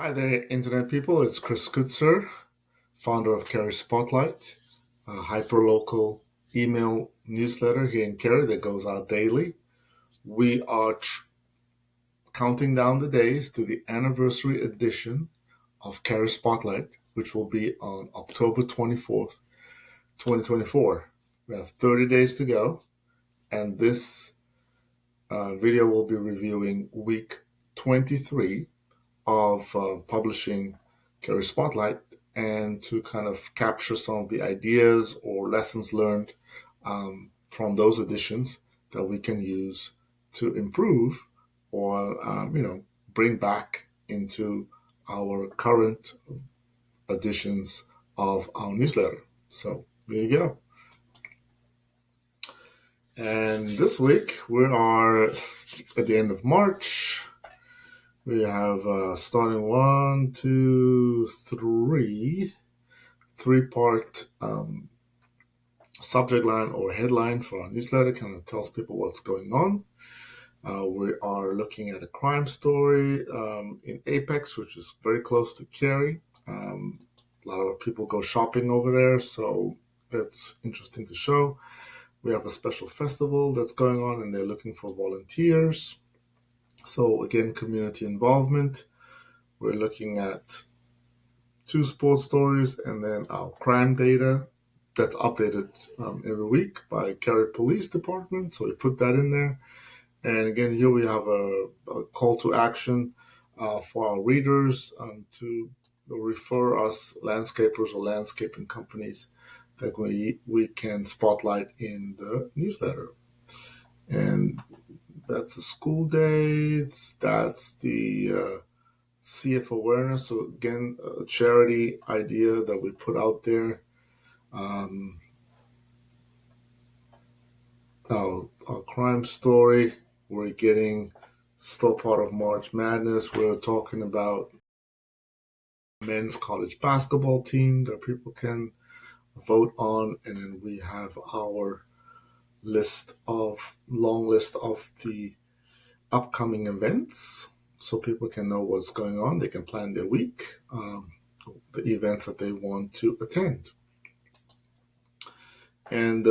Hi there, Internet people. It's Chris Kutzer, founder of Cary Spotlight, a hyperlocal email newsletter here in Cary that goes out daily. We are counting down the days to the anniversary edition of Cary Spotlight, which will be on October 24th, 2024. We have 30 days to go, and this video will be reviewing week 23 of publishing Cary Spotlight and to kind of capture some of the ideas or lessons learned from those editions that we can use to improve or, bring back into our current editions of our newsletter. So there you go. And this week we are at the end of March. We have starting one, two, three-part subject line or headline for our newsletter. Kind of tells people what's going on. We are looking at a crime story in Apex, which is very close to Cary. A lot of people go shopping over there, so that's interesting to show. We have a special festival that's going on, and they're looking for volunteers. So again, community involvement. We're looking at two sports stories and then our crime data that's updated every week by Cary Police Department. So we put that in there. And again, here we have a call to action for our readers to refer us landscapers or landscaping companies that we can spotlight in the newsletter. And that's the school dates. That's the CF awareness. So again, a charity idea that we put out there. Our crime story. We're getting still part of March Madness. We're talking about men's college basketball team that people can vote on, and then we have our long list of the upcoming events, so people can know what's going on. They can plan their week, the events that they want to attend. And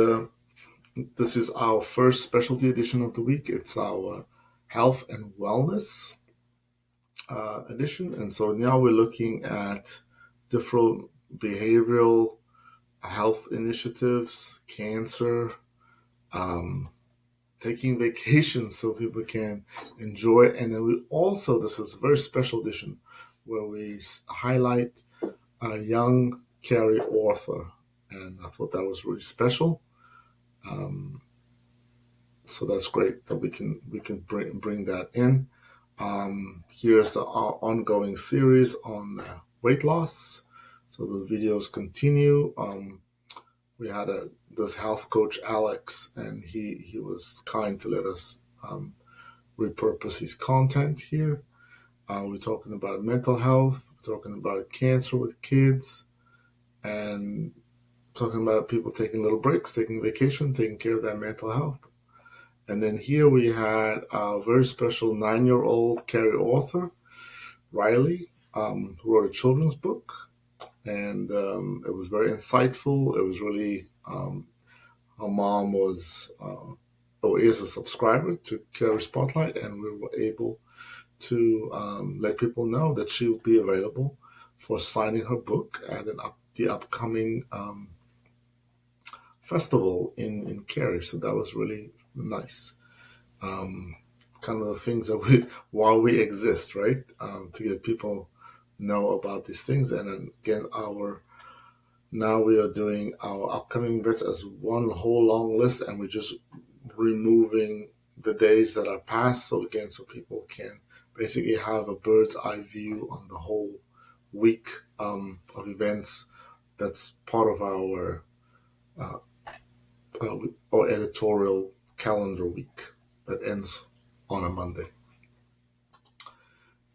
this is our first specialty edition of the week. It's our health and wellness edition. And so now we're looking at different behavioral health initiatives, cancer, taking vacations so people can enjoy. And then we also, this is a very special edition where we highlight a young Cary author. And I thought that was really special. So that's great that we can bring that in. Here's our ongoing series on weight loss. So the videos continue. We had this health coach, Alex, and he was kind to let us repurpose his content here. We're talking about mental health, we're talking about cancer with kids, and talking about people taking little breaks, taking vacation, taking care of their mental health. And then here we had a very special 9-year-old Cary author, Riley, who wrote a children's book. And it was very insightful. It was really, her mom was, or is a subscriber to Cary Spotlight, and we were able to let people know that she will be available for signing her book at the upcoming festival in Cary. So that was really nice. Kind of the things that while we exist, right? To get people know about these things. And then again, now we are doing our upcoming events as one whole long list, and we're just removing the days that are past. So again, so people can basically have a bird's eye view on the whole week of events. That's part of our editorial calendar week that ends on a Monday.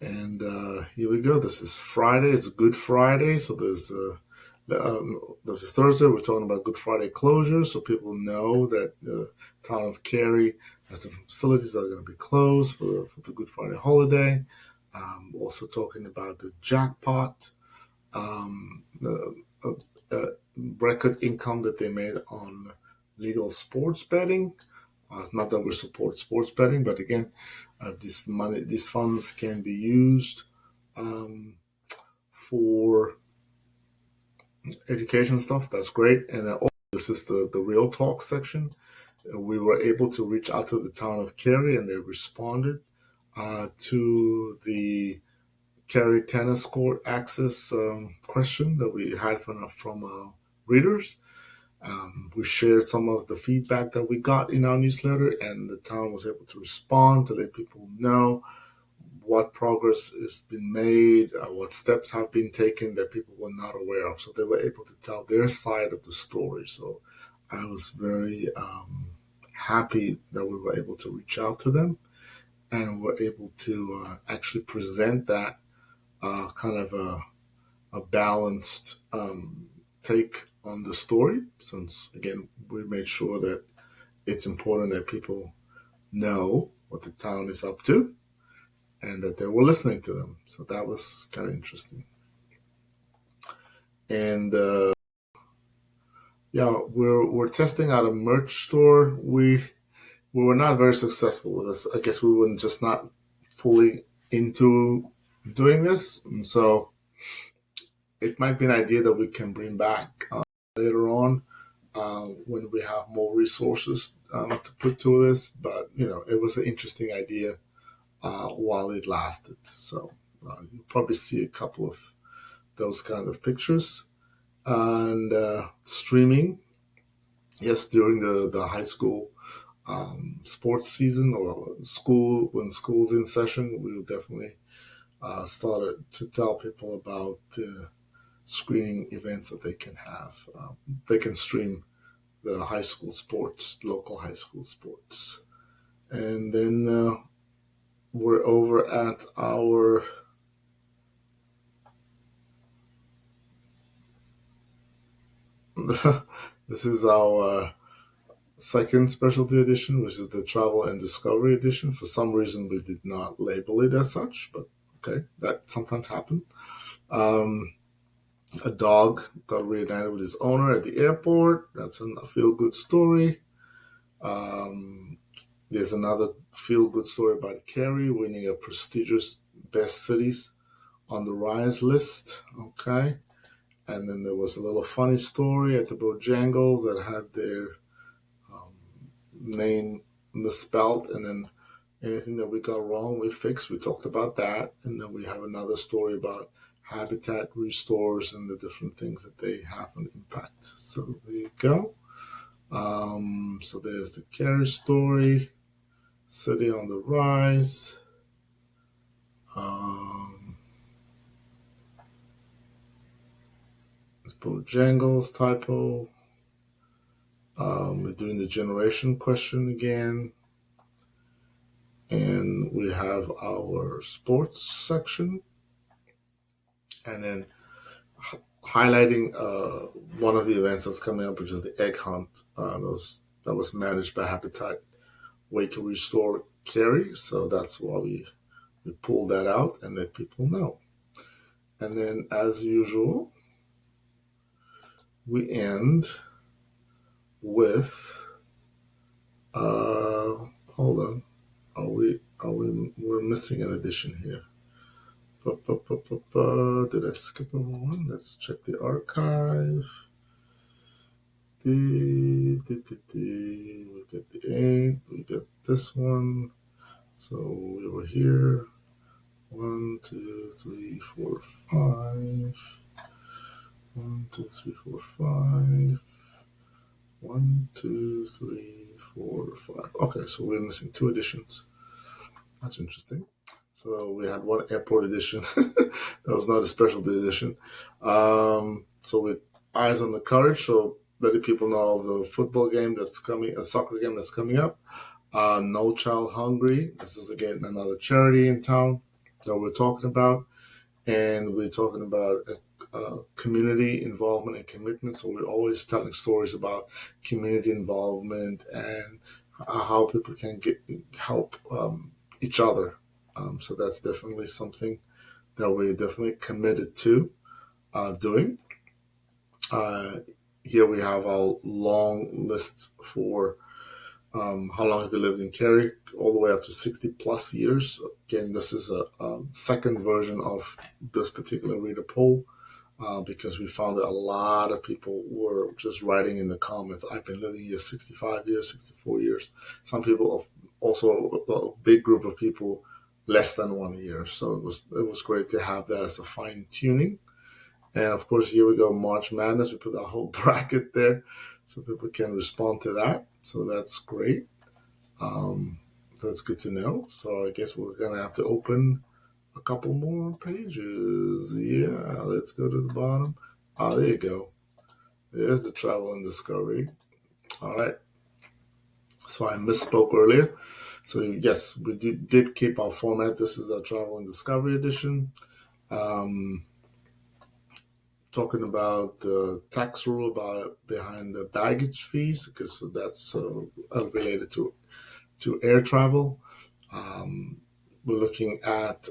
And here we go. This is Friday. It's Good Friday. So this is Thursday. We're talking about Good Friday closures, so people know that the town of Cary has different facilities that are going to be closed for the Good Friday holiday. Also talking about the jackpot, the record income that they made on legal sports betting. Not that we support sports betting, but again, these funds can be used um, for education stuff. That's great. And then also, this is the real talk section. We were able to reach out to the town of Cary, and they responded to the Cary tennis court access question that we had from readers. We shared some of the feedback that we got in our newsletter, and the town was able to respond to let people know what progress has been made, what steps have been taken that people were not aware of. So they were able to tell their side of the story. So I was very happy that we were able to reach out to them and were able to actually present that kind of a balanced take on the story, since again we made sure that it's important that people know what the town is up to and that they were listening to them. So that was kind of interesting. And yeah, we're testing out a merch store. We were not very successful with this. I guess we were just not fully into doing this, and so it might be an idea that we can bring back later on when we have more resources to put to this. But it was an interesting idea while it lasted. So you'll probably see a couple of those kind of pictures and streaming. Yes, during the high school sports season or school when school's in session, we'll definitely started to tell people about the screening events that they can have. They can stream the high school sports, local high school sports. And then we're over at our this is our second specialty edition, which is the travel and discovery edition. For some reason, we did not label it as such, but okay, that sometimes happens. Um, a dog got reunited with his owner at the airport. That's a feel good story. Um, there's another feel good story about Cary winning a prestigious best cities on the Rise list. Okay. And then there was a little funny story at the Bojangles that had their um, name misspelled, and then anything that we got wrong, we fixed. We talked about that. And then we have another story about habitat restores and the different things that they have an impact. So there you go. So there's the Cary story, City on the Rise. Um, Bojangles typo. We're doing the generation question again. And we have our sports section. And then highlighting one of the events that's coming up, which is the egg hunt. That was managed by Habitat Way to Restore Cary. So that's why we pulled that out and let people know. And then, as usual, we end with hold on. We're missing an addition here. Did I skip over one? Let's check the archive. We get the 8, we get this one. So we were here. 1, 2, 3, 4, 5. 1, 2, 3, 4, 5. 1, 2, 3, 4, 5. Okay, so we're missing 2 editions. That's interesting. So we had one airport edition that was not a specialty edition. So with Eyes on the Courage, so letting people know of the football game that's coming, a soccer game that's coming up. No Child Hungry. This is again another charity in town that we're talking about, and we're talking about community involvement and commitment. So we're always telling stories about community involvement and how people can help each other So that's definitely something that we're definitely committed to doing. Uh, Here we have our long list for how long have you lived in Cary, all the way up to 60 plus years. Again, this is a second version of this particular reader poll because we found that a lot of people were just writing in the comments, I've been living here 65 years, 64 years. Some people, also a big group of people, less than 1 year. So it was great to have that as a fine tuning. And of course, here we go, March Madness. We put a whole bracket there so people can respond to that. So that's great. So that's good to know. So I guess we're going to have to open a couple more pages. Yeah, let's go to the bottom. Oh, there you go. There's the travel and discovery. All right. So I misspoke earlier. So yes, we did keep our format. This is our travel and discovery edition. Um, Talking about the tax rule behind the baggage fees, because that's related to air travel. Um, we're looking at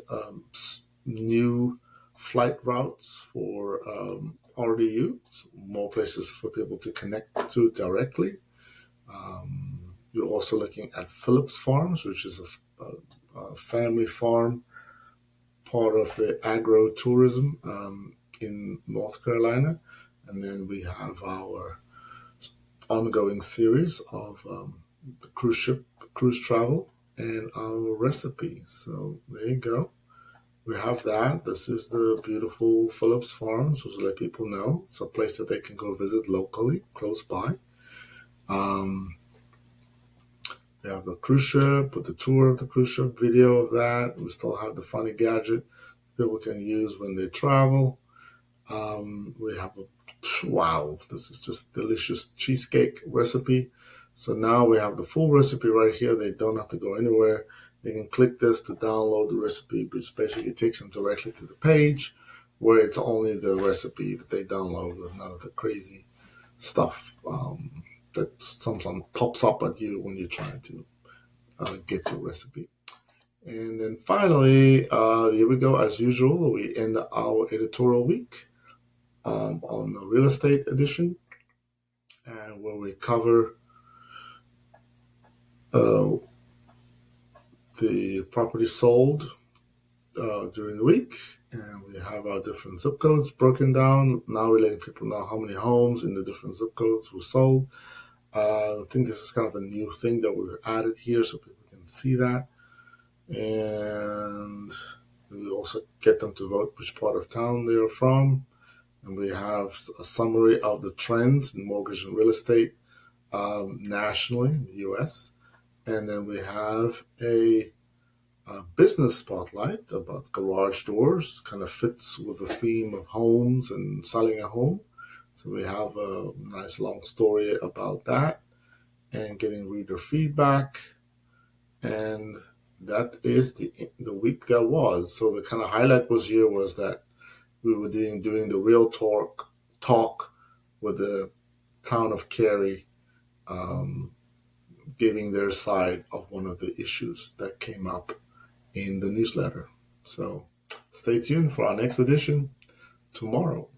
new flight routes for RDU, so more places for people to connect to directly. You're also looking at Phillips Farms, which is a family farm, part of the agro tourism in North Carolina. And then we have our ongoing series of the cruise travel, and our recipe. So there you go. We have that. This is the beautiful Phillips Farms, which let people know it's a place that they can go visit locally, close by. Um, we have the cruise ship with the tour of the cruise ship, video of that. We still have the funny gadget people can use when they travel. We have wow, this is just delicious cheesecake recipe. So now we have the full recipe right here. They don't have to go anywhere. They can click this to download the recipe, which basically takes them directly to the page where it's only the recipe that they download with none of the crazy stuff that sometimes pops up at you when you're trying to get to a recipe. And then finally, here we go. As usual, we end our editorial week on the real estate edition, and where we cover uh, the property sold during the week, and we have our different zip codes broken down. Now we're letting people know how many homes in the different zip codes were sold. I think this is kind of a new thing that we've added here so people can see that. And we also get them to vote which part of town they are from. And we have a summary of the trends in mortgage and real estate nationally in the US. And then we have a business spotlight about garage doors, kind of fits with the theme of homes and selling a home. So we have a nice long story about that and getting reader feedback. And that is the week that was. So the kind of highlight was that we were doing the real talk with the town of Cary, um, giving their side of one of the issues that came up in the newsletter. So stay tuned for our next edition tomorrow.